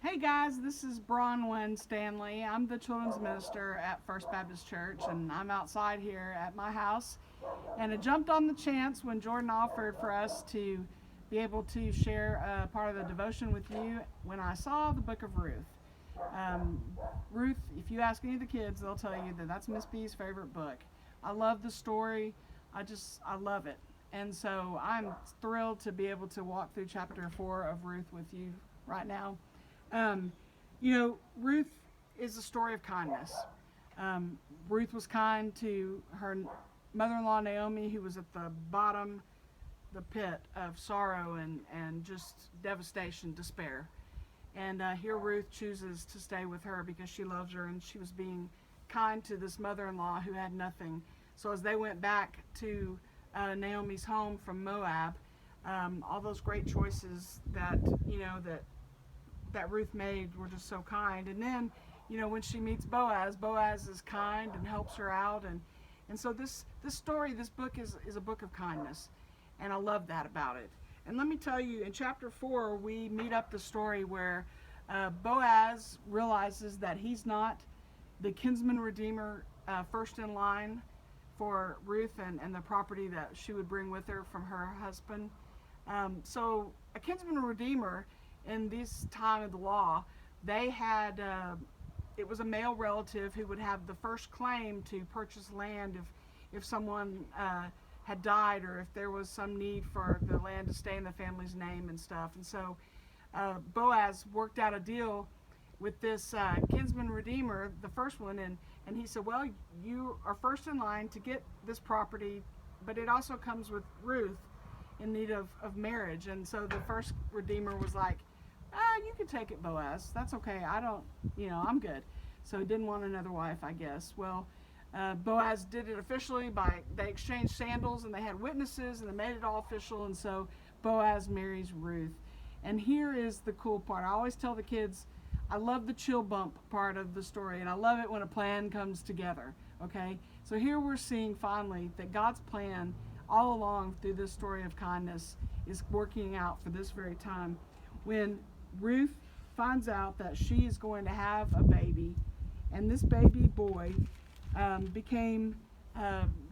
Hey guys, this is Bronwyn Stanley. I'm the children's minister at First Baptist Church, and I'm outside here at my house. And I jumped on the chance when Jordan offered for us to be able to share a part of the devotion with you when I saw the book of Ruth. Ruth, if you ask any of the kids, they'll tell you that that's Miss B's favorite book. I love the story. I love it. And so I'm thrilled to be able to walk through chapter 4 of Ruth with you right now. Ruth is a story of kindness. Ruth was kind to her mother-in-law Naomi, who was at the bottom, the pit of sorrow and just devastation, despair. And here Ruth chooses to stay with her because she loves her, and she was being kind to this mother-in-law who had nothing. So as they went back to Naomi's home from Moab, all those great choices that Ruth made were just so kind. And then, when she meets Boaz, Boaz is kind and helps her out. And so this story, this book is a book of kindness. And I love that about it. And let me tell you, in chapter 4, we meet up the story where Boaz realizes that he's not the kinsman redeemer first in line for Ruth and the property that she would bring with her from her husband. So a kinsman redeemer in this time of the law, they had it was a male relative who would have the first claim to purchase land if someone had died, or if there was some need for the land to stay in the family's name and stuff. And so Boaz worked out a deal with this kinsman redeemer, the first one, and he said, well, you are first in line to get this property, but it also comes with Ruth in need of marriage. And so the first redeemer was like, you can take it, Boaz. That's okay. I'm good. So he didn't want another wife, I guess. Well, Boaz did it officially they exchanged sandals, and they had witnesses, and they made it all official. And so Boaz marries Ruth. And here is the cool part. I always tell the kids, I love the chill bump part of the story, and I love it when a plan comes together. Okay? So here we're seeing finally that God's plan all along through this story of kindness is working out for this very time. When Ruth finds out that she is going to have a baby, and this baby boy became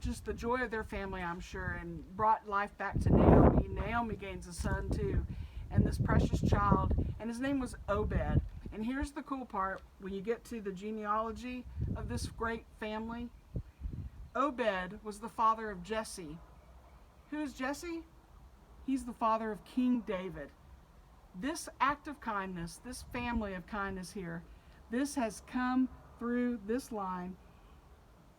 just the joy of their family, I'm sure, and brought life back to Naomi. Naomi gains a son too, and this precious child, and his name was Obed. And here's the cool part: when you get to the genealogy of this great family, Obed was the father of Jesse. Who's Jesse? He's the father of King David. This act of kindness, this family of kindness here, this has come through this line,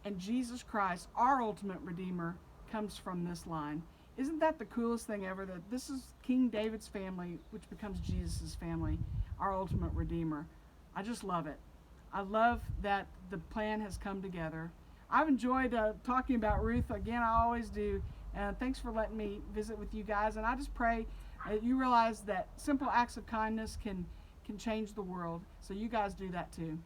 and Jesus Christ, our ultimate Redeemer, comes from this line. Isn't that the coolest thing ever, that this is King David's family, which becomes Jesus' family, our ultimate Redeemer? I just love it. I love that the plan has come together. I've enjoyed talking about Ruth. Again, I always do. Thanks for letting me visit with you guys. And I just pray that you realize that simple acts of kindness can change the world. So you guys do that too.